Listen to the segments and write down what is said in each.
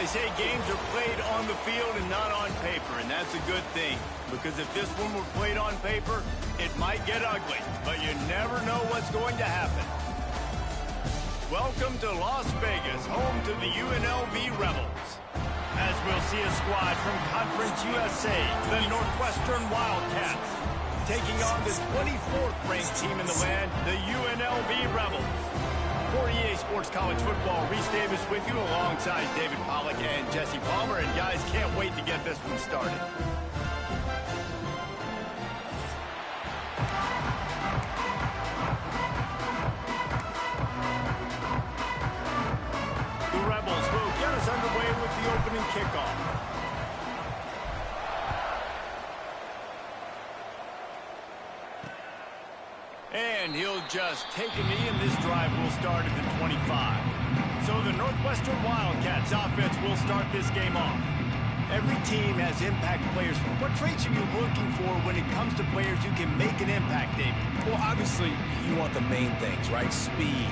They say games are played on the field and not on paper, and that's a good thing. Because if this one were played on paper, it might get ugly, but you never know what's going to happen. Welcome to Las Vegas, home to the UNLV Rebels. As we'll see a squad from Conference USA, the Northwestern Wildcats, taking on the 24th ranked team in the land, the UNLV Rebels. For EA Sports College Football, Reese Davis with you alongside David Pollack and Jesse Palmer. And guys, can't wait to get this one started. The Rebels will get us underway with the opening kickoff. And he'll just take a knee, and this drive will start at the 25. So the Northwestern Wildcats offense will start this game off. Every team has impact players. What traits are you looking for when it comes to players who can make an impact, David? Well, obviously, you want the main things, right? Speed,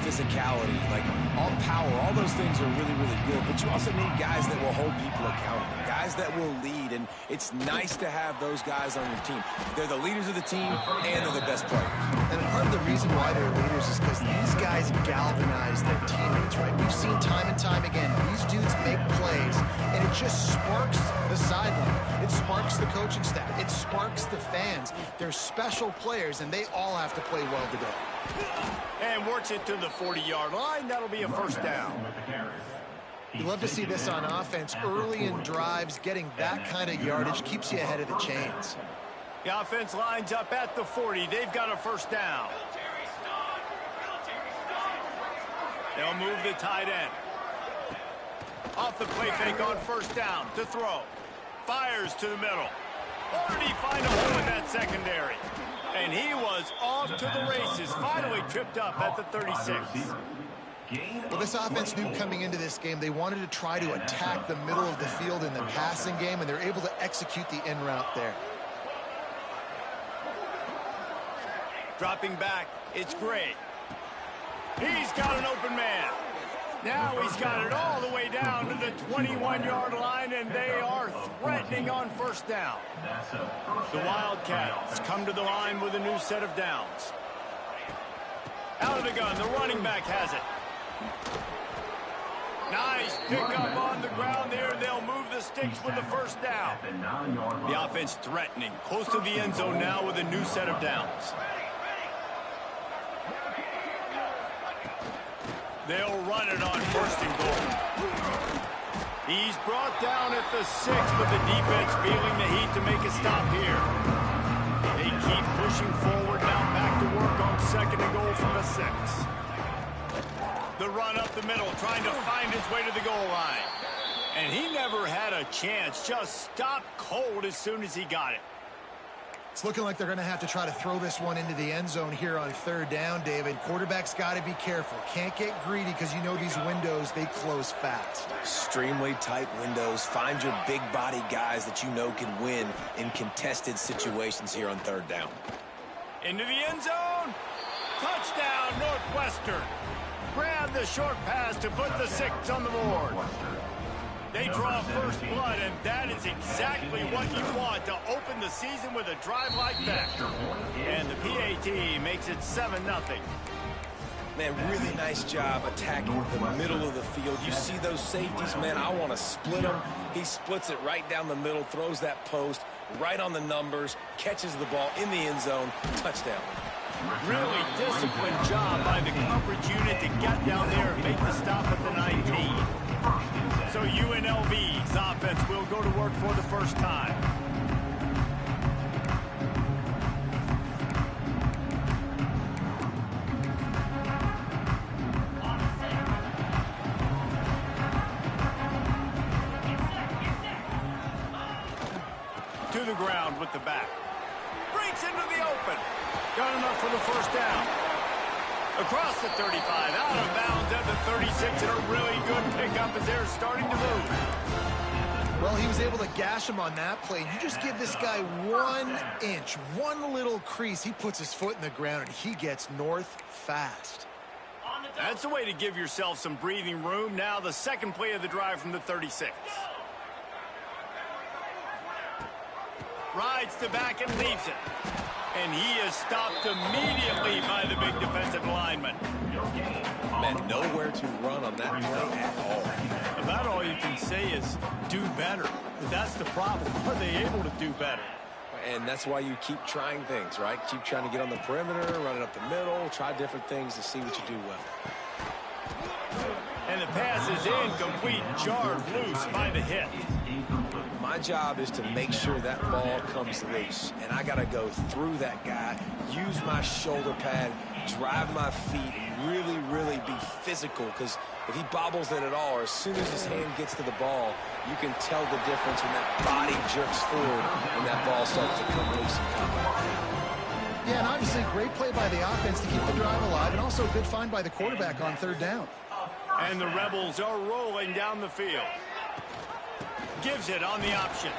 physicality, like all power. All those things are really, really good. But you also need guys that will hold people accountable, guys that will lead. And it's nice to have those guys on your team. They're the leaders of the team, and they're the best players. And part of the reason why they're leaders is because these guys galvanize their teammates, right? We've seen time and time again, these dudes make plays, and it just sparks the sideline. It sparks the coaching staff. It sparks the fans. They're special players, and they all have to play well today. And works it to the 40-yard line. That'll be a first down. You love to see this on offense. Early in drives, getting that kind of yardage keeps you ahead of the chains. The offense lines up at the 40. They've got a first down. They'll move the tight end. Off the play fake on first down to throw. Fires to the middle. Or did he find a hole in that secondary? And he was off to the races. Finally tripped up at the 36. Well, this offense knew coming into this game they wanted to try to attack the middle of the field in the passing game, and they're able to execute the in route there. Dropping back, it's Gray. He's got an open man. Now he's got it all the way down to the 21-yard line, and they are threatening on first down. The Wildcats come to the line with a new set of downs. Out of the gun, the running back has it. Nice pickup on the ground there. They'll move the sticks with the first down. The offense threatening, close to the end zone now with a new set of downs. They'll run it on first and goal. He's brought down at the 6, but the defense feeling the heat to make a stop here. They keep pushing forward now, back to work on second and goal from the 6. The run up the middle, trying to find his way to the goal line. And he never had a chance, just stopped cold as soon as he got it. It's looking like they're going to have to try to throw this one into the end zone here on third down, David. Quarterback's got to be careful. Can't get greedy because you know these windows, they close fast. Extremely tight windows. Find your big body guys that you know can win in contested situations here on third down. Into the end zone. Touchdown, Northwestern. Grab the short pass to put the 6 on the board. They draw first blood, and that is exactly what you want to open the season with a drive like that. And the PAT makes it 7-0. Man, really nice job attacking the middle of the field. You see those safeties, man, I want to split them. He splits it right down the middle, throws that post right on the numbers, catches the ball in the end zone, touchdown. Really disciplined job by the coverage unit to get down there and make the stop at the 19. So UNLV's offense will go to work for the first time. To the ground with the back. Breaks into the open. Got enough for the first down. Across the 35, out of bounds at the 36, and a really good pickup as they're starting to move. Well, he was able to gash him on that play. You just give this guy 1 inch, one little crease. He puts his foot in the ground, and he gets north fast. On the That's a way to give yourself some breathing room. Now the second play of the drive from the 36. Rides to back and leaves it. And he is stopped immediately by the big defensive lineman. Man, nowhere to run on that play at all. About all you can say is do better. But that's the problem. Are they able to do better? And that's why you keep trying things, right? Keep trying to get on the perimeter, run it up the middle, try different things to see what you do well. And the pass is incomplete, jarred loose by the hit. My job is to make sure that ball comes loose, and I got to go through that guy, use my shoulder pad, drive my feet, and really be physical, because if he bobbles it at all, or as soon as his hand gets to the ball, you can tell the difference when that body jerks forward when that ball starts to come loose and come. Yeah, and obviously great play by the offense to keep the drive alive, and also a good find by the quarterback on third down. And the Rebels are rolling down the field. Gives it on the option.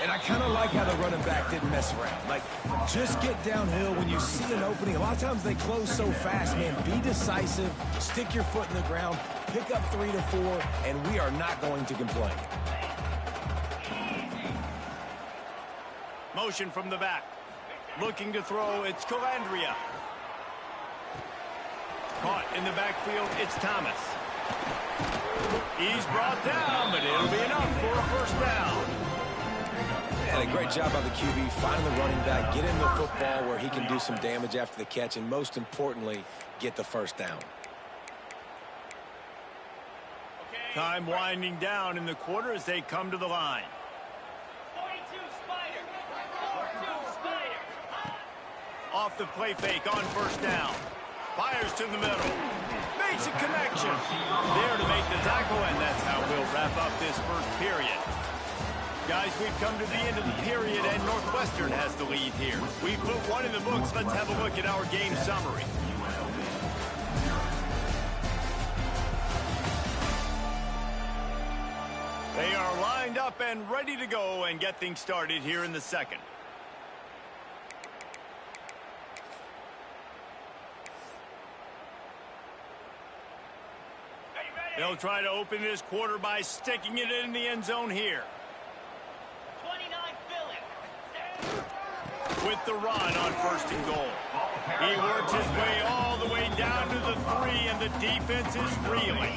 And I kind of like how the running back didn't mess around. Like, just get downhill when you see an opening. A lot of times they close so fast, man. Be decisive, stick your foot in the ground, pick up 3 to 4, and we are not going to complain. Motion from the back. Looking to throw, it's Calandria. Caught in the backfield, it's Thomas. He's brought down, but it'll be enough for a first down. And a great job by the QB, finding the running back, get him the football where he can do some damage after the catch, and most importantly, get the first down. Time winding down in the quarter as they come to the line. 42 Spider. 42 Spider. Off the play fake on first down. Fires to the middle. Makes a connection. There to make the tackle, and that's how we'll wrap up this first period. Guys, we've come to the end of the period, and Northwestern has the lead here. We put one in the books. Let's have a look at our game summary. They are lined up and ready to go and get things started here in the second. They'll try to open this quarter by sticking it in the end zone here. 29 Phillips. With the run on first and goal. He works his way all the way down to the 3, and the defense is reeling.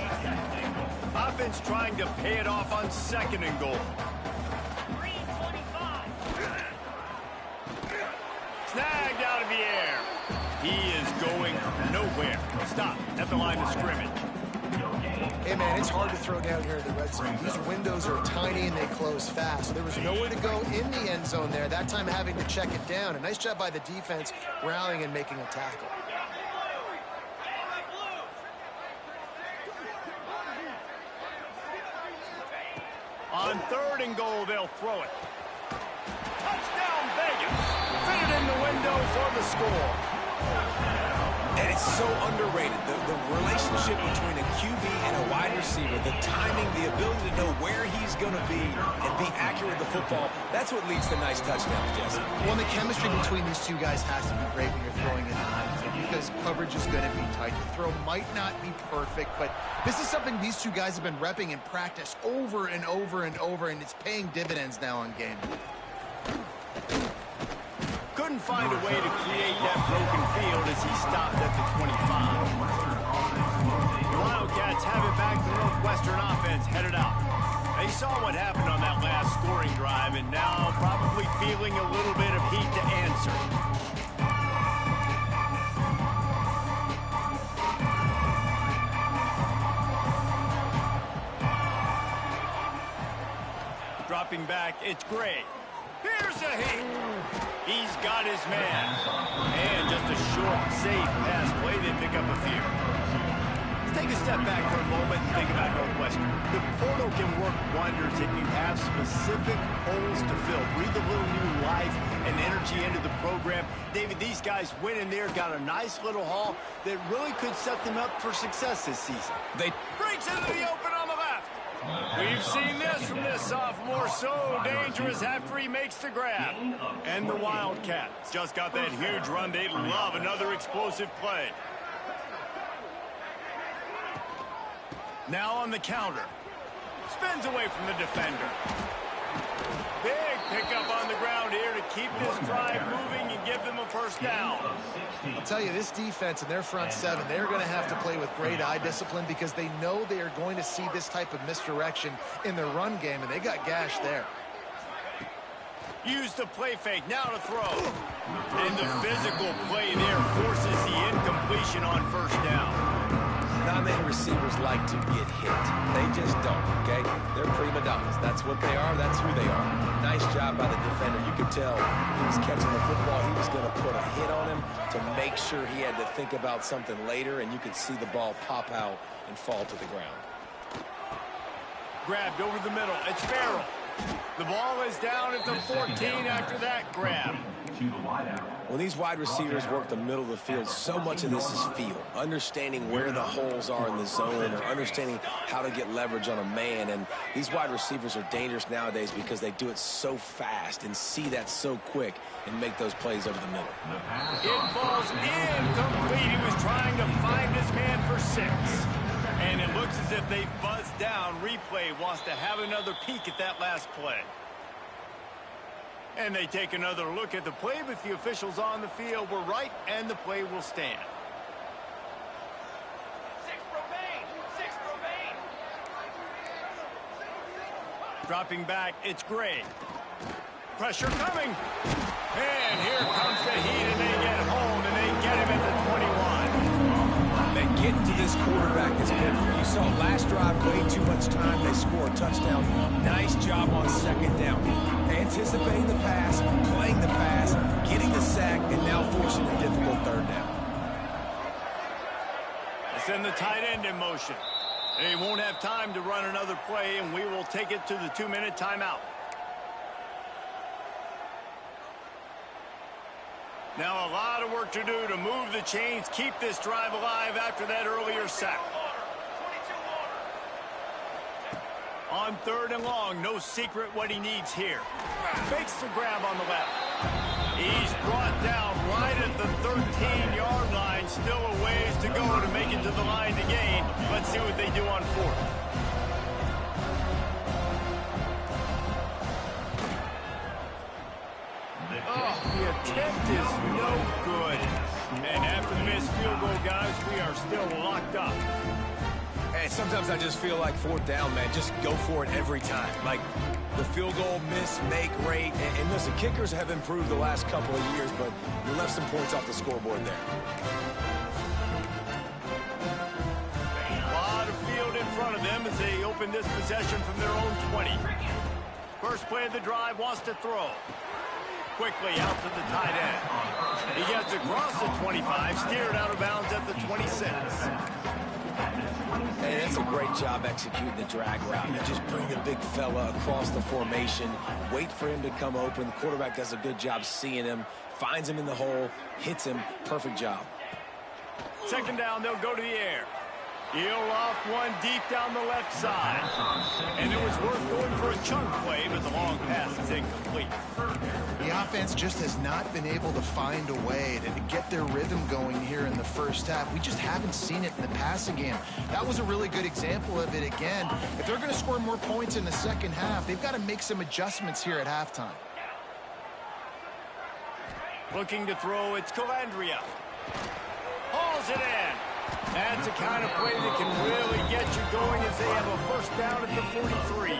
Offense trying to pay it off on second and goal. 325. Snagged out of the air. He is going nowhere. Stop at the line of scrimmage. Hey, man, it's hard to throw down here in the red zone. These windows are tiny and they close fast. So there was nowhere to go in the end zone there. That time having to check it down. A nice job by the defense rallying and making a tackle. On third and goal, they'll throw it. Touchdown, Vegas. Fit it in the window for the score. And it's so underrated, the relationship between a QB and a wide receiver, the timing, the ability to know where he's going to be and be accurate with the football, that's what leads to nice touchdowns, Jesse. Well, the chemistry between these two guys has to be great when you're throwing in the end zone because coverage is going to be tight. The throw might not be perfect, but this is something these two guys have been repping in practice over and over and over, and it's paying dividends now on game. Couldn't find a way to create that broken field as he stopped at the 25. The Wildcats have it back. The Northwestern offense headed out. They saw what happened on that last scoring drive, and now probably feeling a little bit of heat to answer. Dropping back, it's Gray. Here's a hit. He's got his man. And just a short, safe pass play. They pick up a few. Let's take a step back for a moment and think about Northwestern. The portal can work wonders if you have specific holes to fill. Breathe a little new life and energy into the program. David, these guys went in there, got a nice little haul that really could set them up for success this season. They breaks into the open on the left. We've seen this from this sophomore, so dangerous after he makes the grab. And the Wildcats just got that huge run. They love another explosive play. Now on the counter. Spins away from the defender. Big pickup on the ground here to keep this drive moving and give them a first down. I'll tell you, this defense and their front seven, they're going to have to play with great eye discipline because they know they are going to see this type of misdirection in their run game, and they got gashed there. Use the play fake, now to throw. And the physical play there forces the incompletion on first down. Not many receivers like to get hit. They just don't, okay? They're prima donnas. That's what they are. That's who they are. Nice job by the defender. You could tell he was catching the football. He was going to put a hit on him to make sure he had to think about something later, and you could see the ball pop out and fall to the ground. Grabbed over the middle. It's Farrell. The ball is down at the 14 after that grab. When these wide receivers work the middle of the field, so much of this is feel. Understanding where the holes are in the zone or understanding how to get leverage on a man. And these wide receivers are dangerous nowadays because they do it so fast and see that so quick and make those plays over the middle. It falls incomplete. He was trying to find his man for 6. And it looks as if they've buzzed down. Replay wants to have another peek at that last play. And they take another look at the play, but the officials on the field were right, and the play will stand. 6 remain. 6 remain. Dropping back, it's Gray. Pressure coming. And here comes the heat, and they get home, and they get him at the 21. Man, getting to this quarterback is different. You saw last drive, way too much time. They score a touchdown. Nice job on second down. Anticipating the pass, playing the pass, getting the sack, and now forcing a difficult third down. They send the tight end in motion. They won't have time to run another play, and we will take it to the 2-minute timeout. Now a lot of work to do to move the chains, keep this drive alive after that earlier sack. On 3rd and long, no secret what he needs here. Fakes the grab on the left. He's brought down right at the 13-yard line. Still a ways to go to make it to the line to gain. Let's see what they do on 4th. Oh, the attempt is no good. And after the missed field goal, guys, we are still locked up. And sometimes I just feel like 4th down, man. Just go for it every time. Like the field goal, miss, make, rate. And listen, kickers have improved the last couple of years, but you left some points off the scoreboard there. A lot of field in front of them as they open this possession from their own 20. First play of the drive, wants to throw. Quickly out to the tight end. He gets across the 25, steered out of bounds at the 26. Hey, that's a great job executing the drag route. You just bring the big fella across the formation, wait for him to come open. The quarterback does a good job seeing him, finds him in the hole, hits him. Perfect job. 2nd down, they'll go to the air. He'll off one deep down the left side. And it was worth going for a chunk play, but the long pass is incomplete. The offense just has not been able to find a way to get their rhythm going here in the first half. We just haven't seen it in the passing game. That was a really good example of it again. If they're going to score more points in the second half, they've got to make some adjustments here at halftime. Looking to throw, it's Calandria. Hauls it in. That's the kind of play that can really get you going as they have a first down at the 43.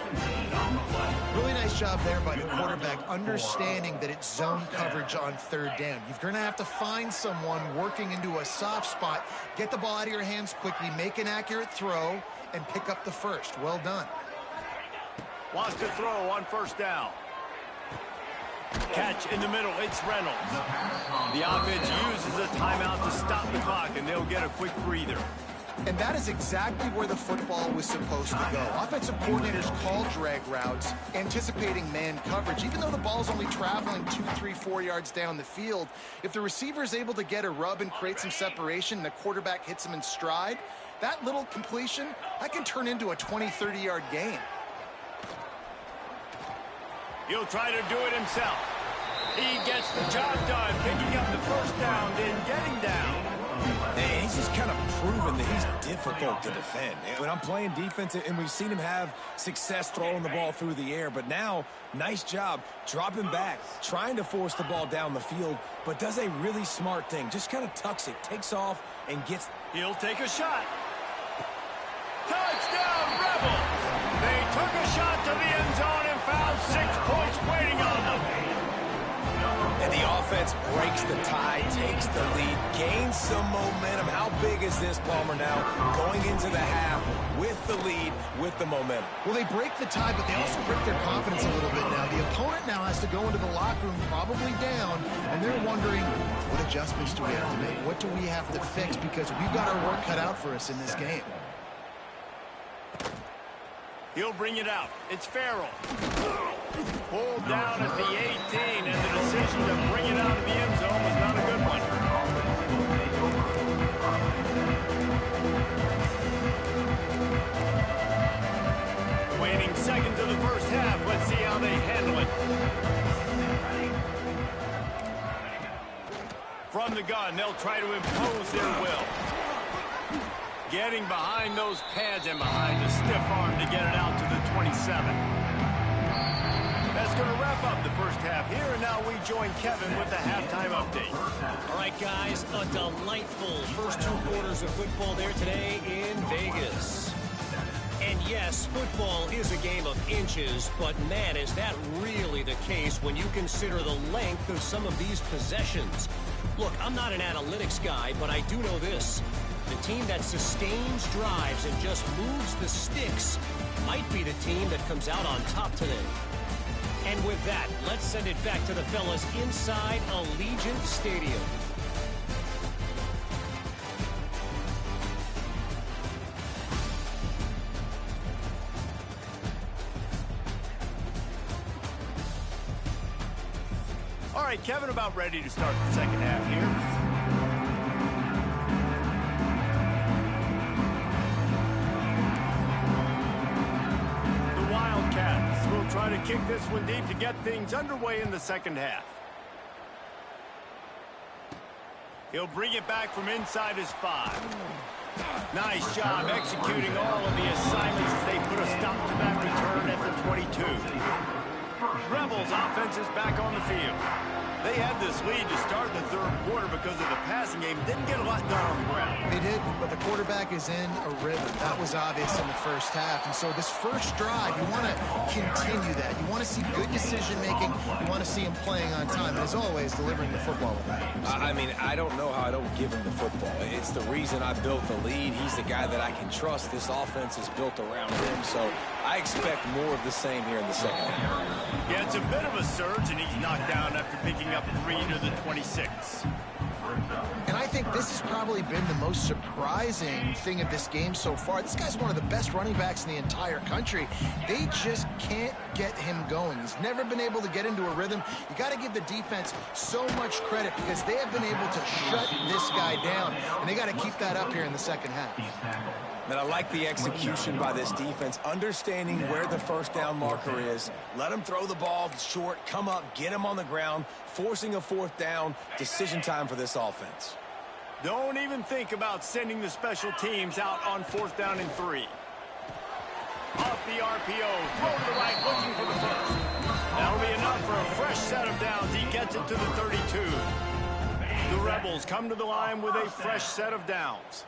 Really nice job there by the quarterback, understanding that it's zone coverage on 3rd down. You're going to have to find someone working into a soft spot, get the ball out of your hands quickly, make an accurate throw, and pick up the first. Well done. Wants to throw on 1st down. Catch in the middle, it's Reynolds. The offense uses a timeout to stop the clock, and they'll get a quick breather. And that is exactly where the football was supposed to go. Offensive coordinators call drag routes, anticipating man coverage. Even though the ball's only traveling 2, 3, 4 yards down the field, if the receiver is able to get a rub and create some separation, and the quarterback hits him in stride, that little completion, that can turn into a 20, 30-yard gain. He'll try to do it himself. He gets the job done, picking up the first down, then getting down. And he's just kind of proven that he's difficult to defend. When I'm playing defense, and we've seen him have success throwing the ball through the air, but now, nice job dropping back, trying to force the ball down the field, but does a really smart thing. Just kind of tucks it, takes off, and gets... He'll take a shot. Touchdown, Rebels! They took a shot to the end zone and found 6 points waiting on them. And the offense breaks the tie, takes the lead, gains some momentum. How big is this, Palmer, now? Going into the half with the lead, with the momentum. Well, they break the tie, but they also break their confidence a little bit now. The opponent now has to go into the locker room probably down, and they're wondering, what adjustments do we have to make? What do we have to fix? Because we've got our work cut out for us in this game. He'll bring it out. It's Farrell. Pulled down at the 18, and the decision to bring it out of the end zone was not a good one. Waning seconds of the first half. Let's see how they handle it. From the gun, they'll try to impose their will. Getting behind those pads and behind the stiff arm to get it out to the 27. That's going to wrap up the first half here, and now we join Kevin with the halftime update. All right, guys, a delightful first 2 quarters of football there today in Vegas. And yes, football is a game of inches, but man, is that really the case when you consider the length of some of these possessions. Look, I'm not an analytics guy, but I do know this. The team that sustains drives and just moves the sticks might be the team that comes out on top today. And with that, let's send it back to the fellas inside Allegiant Stadium. All right, Kevin, about ready to start the second half here. Will try to kick this one deep to get things underway in the second half. He'll bring it back from inside his 5. Nice job executing all of the assignments as they put a stop to that return at the 22. Rebels offense is back on the field. They had this lead to start the third quarter because of the passing game. Didn't get a lot done on the ground. They did, but the quarterback is in a rhythm. That was obvious in the first half. And so this first drive, you want to continue that. You want to see good decision-making. You want to see him playing on time. And as always, delivering the football. I mean, I don't know how I don't give him the football. It's the reason I built the lead. He's the guy that I can trust. This offense is built around him. So I expect more of the same here in the second half. Yeah, it's a bit of a surge, and he's knocked down after picking up 3 to the 26. And I think this has probably been the most surprising thing of this game so far. This guy's one of the best running backs in the entire country. They just can't get him going. He's never been able to get into a rhythm. You got to give the defense so much credit because they have been able to shut this guy down, and they got to keep that up here in the second half. And I like the execution by this defense, understanding where the first down marker is. Let him throw the ball short, come up, get him on the ground, forcing a 4th down. Decision time for this offense. Don't even think about sending the special teams out on 4th down and 3. Off the RPO, throw to the right, looking for the first. That'll be enough for a fresh set of downs. He gets it to the 32. The Rebels come to the line with a fresh set of downs.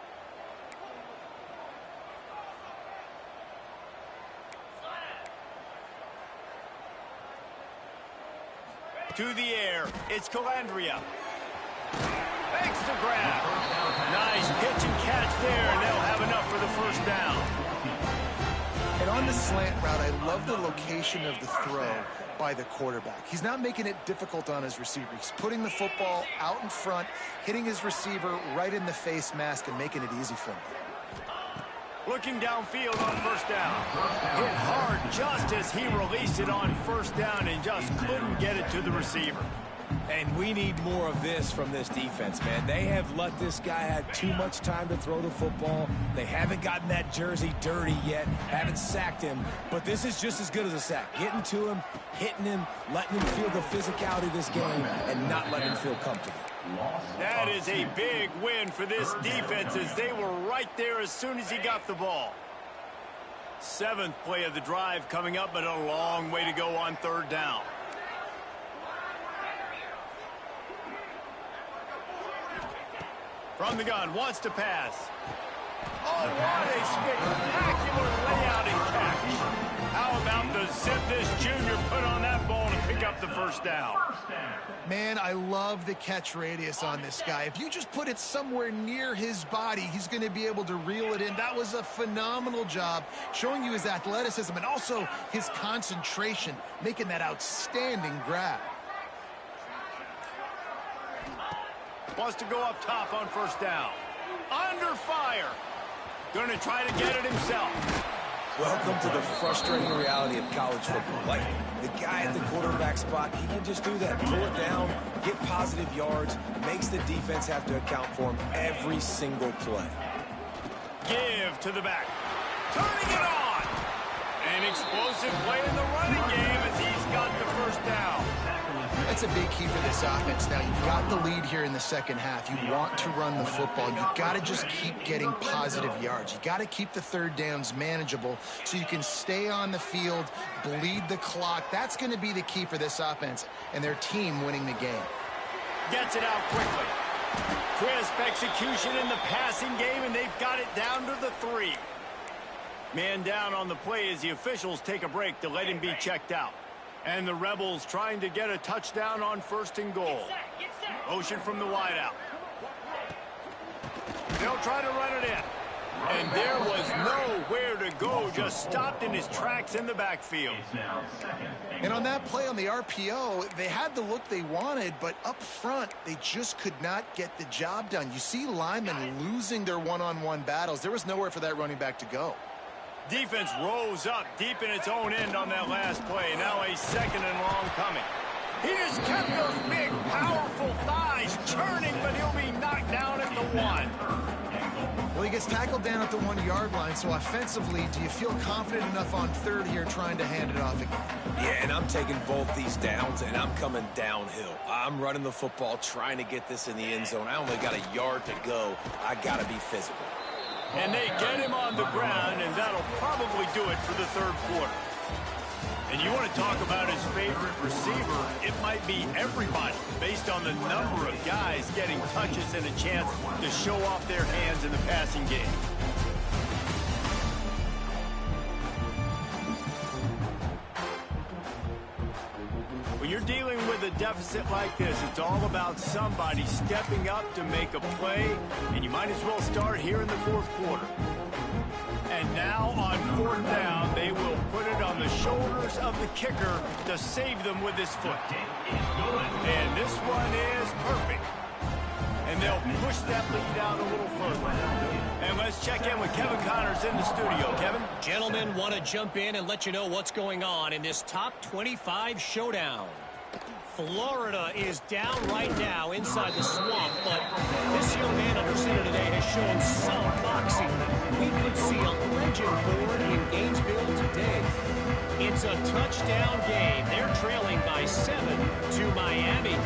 To the air, it's Calandria. Makes the grab. Nice pitch and catch there, and they'll have enough for the first down. And on the slant route, I love the location of the throw by the quarterback. He's not making it difficult on his receiver. He's putting the football out in front, hitting his receiver right in the face mask and making it easy for him. Looking downfield on first down. Hit hard just as he released it on first down and just couldn't get it to the receiver. And we need more of this from this defense, man. They have let this guy have too much time to throw the football. They haven't gotten that jersey dirty yet, haven't sacked him. But this is just as good as a sack. Getting to him, hitting him, letting him feel the physicality of this game, and not letting him feel comfortable. That is a big win for this defense as they were right there as soon as he got the ball. 7th play of the drive coming up, but a long way to go on 3rd down. From the gun, wants to pass. Oh, what a spectacular layout and catch. How about the zip this junior put on that ball to pick up the 1st down? Man, I love the catch radius on this guy. If you just put it somewhere near his body, he's going to be able to reel it in. That was a phenomenal job, showing you his athleticism and also his concentration, making that outstanding grab. Wants to go up top on 1st down. Under fire. Going to try to get it himself. Welcome to the frustrating reality of college football. Like, the guy at the quarterback spot, he can just do that. Pull it down, get positive yards, makes the defense have to account for him every single play. Give to the back. Turning it on. An explosive play in the running game as he's got the 1st down. That's a big key for this offense. Now, you've got the lead here in the 2nd half. You want to run the football. You've got to just keep getting positive yards. You've got to keep the 3rd downs manageable so you can stay on the field, bleed the clock. That's going to be the key for this offense and their team winning the game. Gets it out quickly. Crisp execution in the passing game, and they've got it down to the 3. Man down on the play as the officials take a break to let him be checked out. And the Rebels trying to get a touchdown on 1st and goal. Motion from the wideout. They'll try to run it in. And there was nowhere to go, just stopped in his tracks in the backfield. And on that play on the RPO, they had the look they wanted, but up front, they just could not get the job done. You see linemen losing their one-on-one battles. There was nowhere for that running back to go. Defense rose up deep in its own end on that last play. Now a 2nd and long coming. He just kept those big, powerful thighs churning, but he'll be knocked down at the 1. Well, he gets tackled down at the 1-yard line, so offensively, do you feel confident enough on 3rd here trying to hand it off again? Yeah, and I'm taking both these downs, and I'm coming downhill. I'm running the football, trying to get this in the end zone. I only got a yard to go. I got to be physical. And they get him on the ground, and that'll probably do it for the 3rd quarter. And you want to talk about his favorite receiver, it might be everybody, based on the number of guys getting touches and a chance to show off their hands in the passing game. When you're dealing with a deficit like this, it's all about somebody stepping up to make a play, and you might as well start here in the 4th quarter. And now on 4th down, they will put it on the shoulders of the kicker to save them with his foot. And this one is perfect. And they'll push that lead out a little further. And let's check in with Kevin Connors in the studio. Kevin? Gentlemen, want to jump in and let you know what's going on in this top 25 showdown. Florida is down right now inside the swamp, but this young man under center today has shown some moxie. We could see a legend born in Gainesville today. It's a touchdown game. They're trailing by 7 to Miami.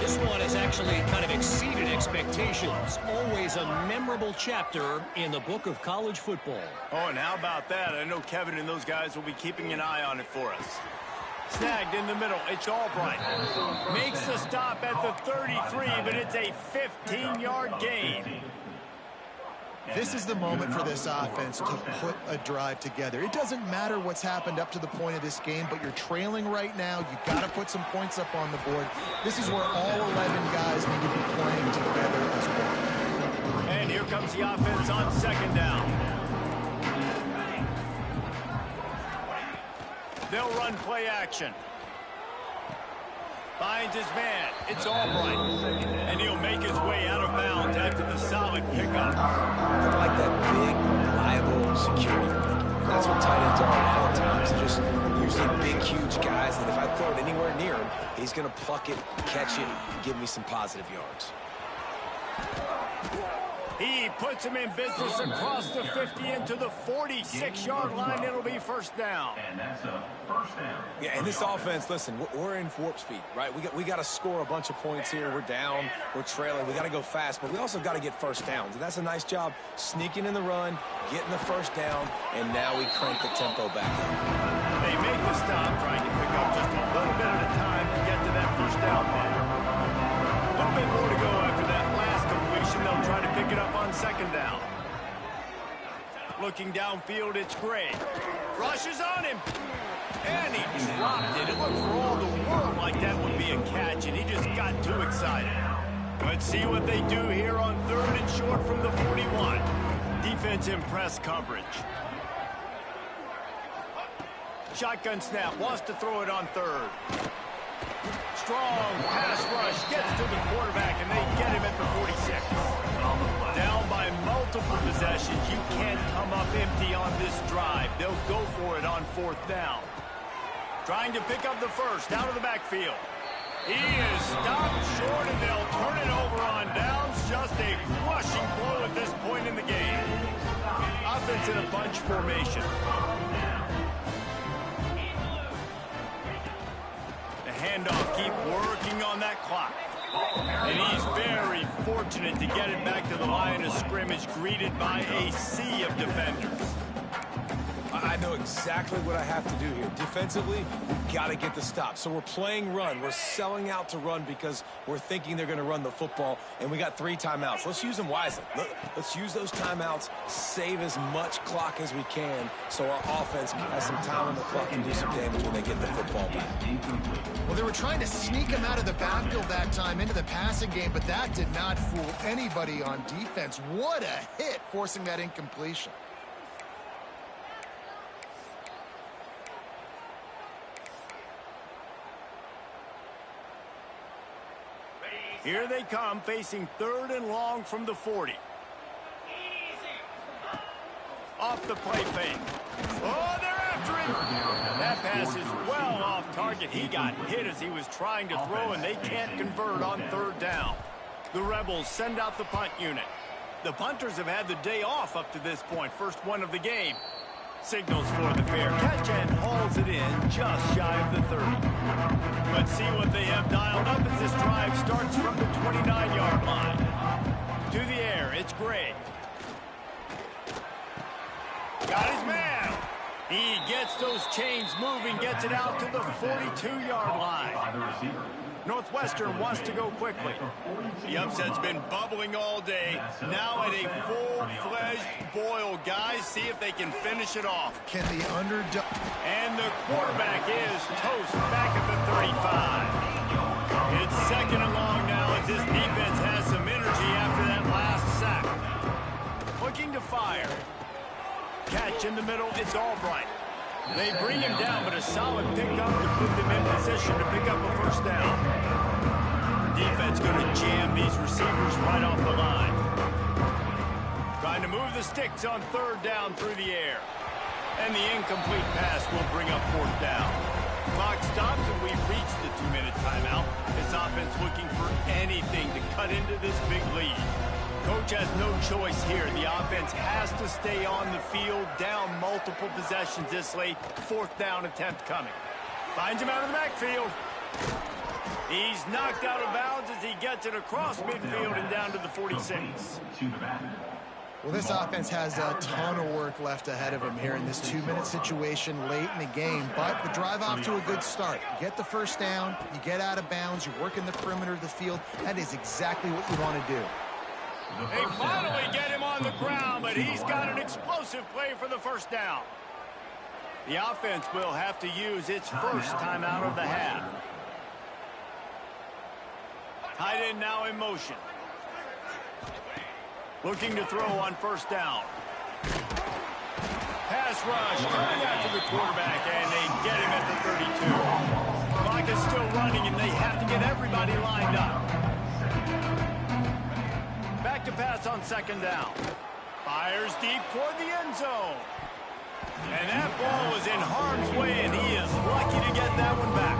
This one has actually kind of exceeded expectations. Always a memorable chapter in the book of college football. Oh, and how about that? I know Kevin and those guys will be keeping an eye on it for us. Snagged in the middle. It's Albright. Makes the stop at the 33, but it's a 15-yard gain. This is the moment for this offense to put a drive together. It doesn't matter what's happened up to the point of this game, but you're trailing right now. You've got to put some points up on the board. This is where all 11 guys need to be playing together as well. And here comes the offense on 2nd down. They'll run play action. Finds his man. It's Albright. And he'll make his way out of bounds after the solid pickup. They're like that big, reliable security blanket. That's what tight ends are a lot of times. Just, you're usually big, huge guys, and if I throw it anywhere near him, he's going to pluck it, catch it, and give me some positive yards. He puts him in business across the 50 into the 46-yard line. It'll be first down. And that's a first down. Yeah, and this offense, listen, we're in warp speed, right? We got to score a bunch of points here. We're down, we're trailing. We got to go fast, but we also got to get first downs. And that's a nice job sneaking in the run, getting the first down, and now we crank the tempo back up. They make the stop, trying to pick up just a little bit at a time to get to that first down mark. A little bit more to go after that last completion. They'll try to pick it up on second down. Looking downfield, it's Gray. Rushes on him. And he dropped it. It looked for all the world like that would be a catch, and he just got too excited. Let's see what they do here on 3rd and short from the 41. Defense in press coverage. Shotgun snap, wants to throw it on 3rd. Strong pass rush, gets to the quarterback, and they get him at the 46. Down by multiple possessions. You can't come up empty on this drive. They'll go for it on 4th down. Trying to pick up the first out of the backfield. He is stopped short, and they'll turn it over on downs. Just a crushing blow at this point in the game. Offense in a bunch formation. The handoff, keep working on that clock. And he's very fortunate to get it back to the line of scrimmage, greeted by a sea of defenders. I know exactly what I have to do here. Defensively, we've got to get the stop. So we're playing run. We're selling out to run because we're thinking they're going to run the football, and we got 3 timeouts. Let's use them wisely. Let's use those timeouts, save as much clock as we can so our offense has some time on the clock and do some damage when they get the football back. Well, they were trying to sneak him out of the backfield that time into the passing game, but that did not fool anybody on defense. What a hit, forcing that incompletion. Here they come, facing 3rd and long from the 40. Off the play fake. Oh, they're after him. That pass is well off target. He got hit as he was trying to throw, and they can't convert on 3rd down. The Rebels send out the punt unit. The punters have had the day off up to this point. First one of the game. Signals for the fair catch and hauls it in just shy of the 30. Let's see what they have dialed up as this drive starts from the 29-yard line. To the air, it's Gray. Got his man. He gets those chains moving, gets it out to the 42-yard line. Northwestern wants to go quickly. The upset's been bubbling all day. Now at a full-fledged boil. Guys, see if they can finish it off. Can the underdog... And the quarterback is toast back at the 35. It's 2nd and long now as this defense has some energy after that last sack. Looking to fire. Catch in the middle, it's Albright. They bring him down, but a solid pickup to put them in position to pick up a first down. Defense going to jam these receivers right off the line. Trying to move the sticks on 3rd down through the air. And the incomplete pass will bring up 4th down. Clock stops, and we've reached the 2-minute timeout. This offense looking for anything to cut into this big lead. Coach has no choice here. The offense has to stay on the field, down multiple possessions this late. 4th down attempt coming. Finds him out of the backfield. He's knocked out of bounds as he gets it across midfield and down to the 46. Well, this offense has a ton of work left ahead of them here in this 2-minute situation late in the game, but the drive off to a good start. You get the first down, you get out of bounds, you work in the perimeter of the field. That is exactly what you want to do. They finally get him on the ground, but he's got an explosive play for the first down. The offense will have to use its first timeout of the half. Tight end now in motion. Looking to throw on 1st down. Pass rush, coming after the quarterback, and they get him at the 32. Clock is still running, and they have to get everybody lined up. Back to pass on 2nd down. Fires deep toward the end zone. And that ball was in harm's way, and he is lucky to get that one back.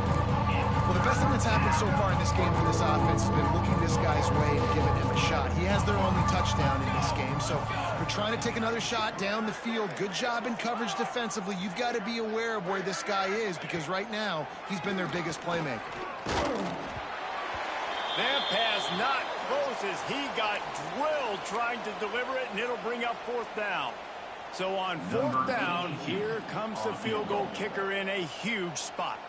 Well, the best thing that's happened so far in this game for this offense has been looking this guy's way and giving him a shot. He has their only touchdown in this game, so they're trying to take another shot down the field. Good job in coverage defensively. You've got to be aware of where this guy is because right now he's been their biggest playmaker. That pass not close as he got drilled trying to deliver it, and it'll bring up 4th down. So on 4th down, here comes the field goal kicker in a huge spot.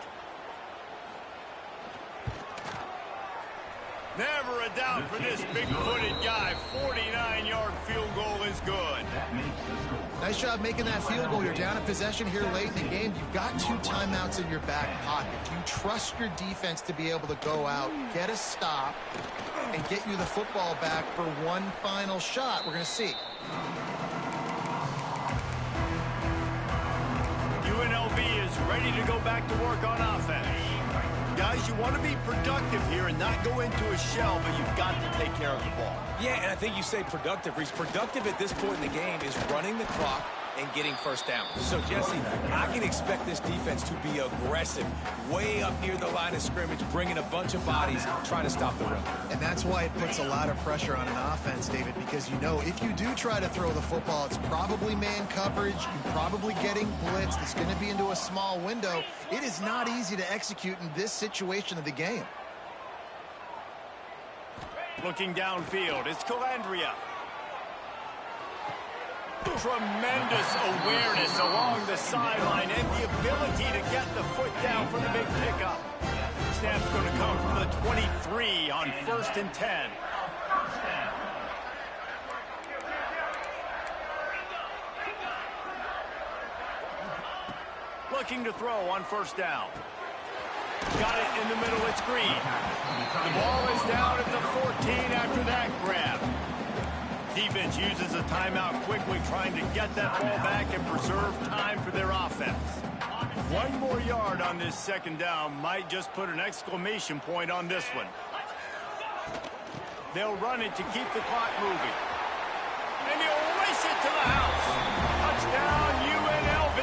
Never a doubt for this big-footed guy. 49-yard field goal is good. Nice job making that field goal. You're down a possession here late in the game. You've got 2 timeouts in your back pocket. You trust your defense to be able to go out, get a stop, and get you the football back for one final shot. We're going to see. UNLV is ready to go back to work on offense. Guys, you want to be productive here and not go into a shell, but you've got to take care of the ball. Yeah, and I think you say productive. Reese, productive at this point in the game is running the clock and getting first down. So, Jesse, I can expect this defense to be aggressive, way up near the line of scrimmage, bringing a bunch of bodies, trying to stop the run. And that's why it puts a lot of pressure on an offense, David, because you know if you do try to throw the football, it's probably man coverage, you're probably getting blitzed, it's going to be into a small window. It is not easy to execute in this situation of the game. Looking downfield, it's Calandria. Tremendous awareness along the sideline and the ability to get the foot down for the big pickup. Snap's going to come from the 23 on 1st and 10. Looking to throw on 1st down. Got it in the middle, it's Green. The ball is down at the 14 after that grab. Defense uses a timeout quickly, trying to get that ball back and preserve time for their offense. 1 more yard on this 2nd down might just put an exclamation point on this one. They'll run it to keep the clock moving. And he'll race it to the house. Touchdown, UNLV.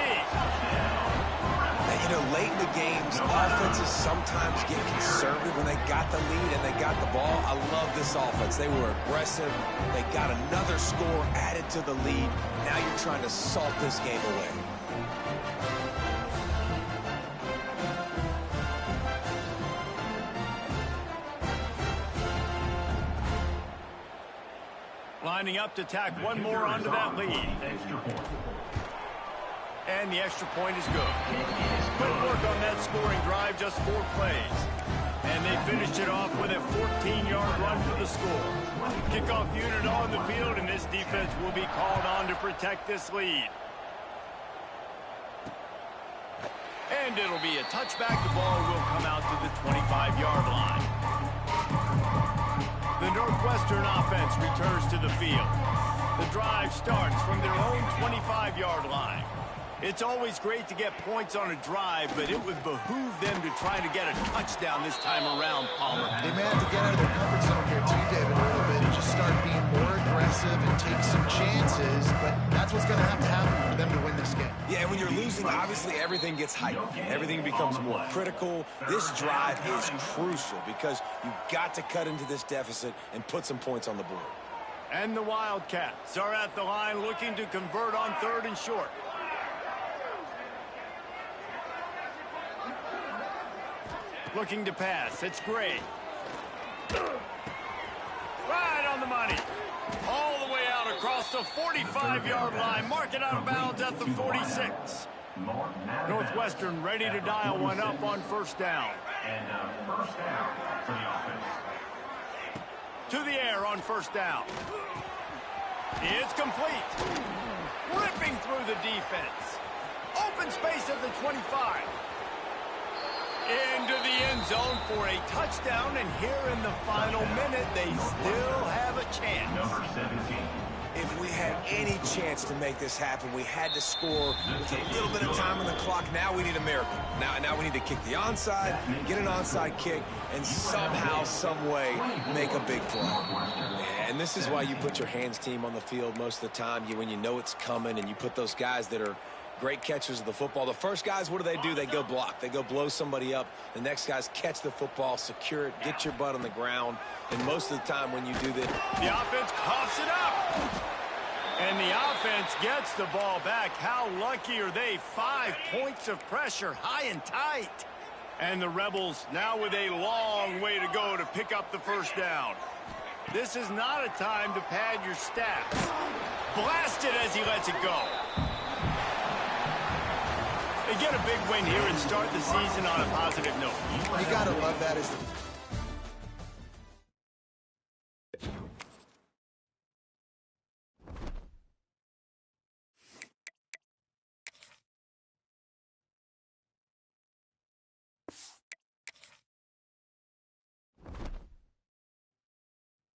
You know, late in the games, offenses sometimes get conservative when they got the lead and they got the ball. I love this offense. They were aggressive. They got another score added to the lead. Now you're trying to salt this game away. Lining up to tack 1 more onto that lead. And the extra point is good. Good work on that scoring drive, just 4 plays. And they finished it off with a 14-yard run for the score. Kickoff unit on the field, and this defense will be called on to protect this lead. And it'll be a touchback. The ball will come out to the 25-yard line. The Northwestern offense returns to the field. The drive starts from their own 25-yard line. It's always great to get points on a drive, but it would behoove them to try to get a touchdown this time around, Palmer. They may have to get out of their comfort zone here too, David, a little bit and just start being more aggressive and take some chances, but that's what's going to have to happen for them to win this game. Yeah, and when you're losing, obviously everything gets heightened. Everything becomes more critical. This drive is crucial because you've got to cut into this deficit and put some points on the board. And the Wildcats are at the line looking to convert on 3rd and short. Looking to pass. It's Gray. Right on the money. All the way out across the 45-yard line. Mark it out of bounds at the 46. Northwestern ready to dial one up on 1st down. And 1st down for the offense. To the air on 1st down. It's complete. Ripping through the defense. Open space at the 25. Into the end zone for a touchdown, and here in the final minute, they still have a chance. Number 17. If we had any chance to make this happen, we had to score with a little bit of time on the clock. Now we need a miracle. Now we need to kick the onside, get an onside kick, and somehow, some way, make a big play. And this is why you put your hands team on the field most of the time. When you know it's coming, and you put those guys that are great catchers of the football. The first guys, what do? They go block. They go blow somebody up. The next guys catch the football, secure it, get your butt on the ground. And most of the time when you do that, the offense coughs it up. And the offense gets the ball back. How lucky are they? 5 points of pressure, high and tight. And the Rebels now with a long way to go to pick up the first down. This is not a time to pad your stats. Blasted as he lets it go. They get a big win here and start the season on a positive note. You got to love that as the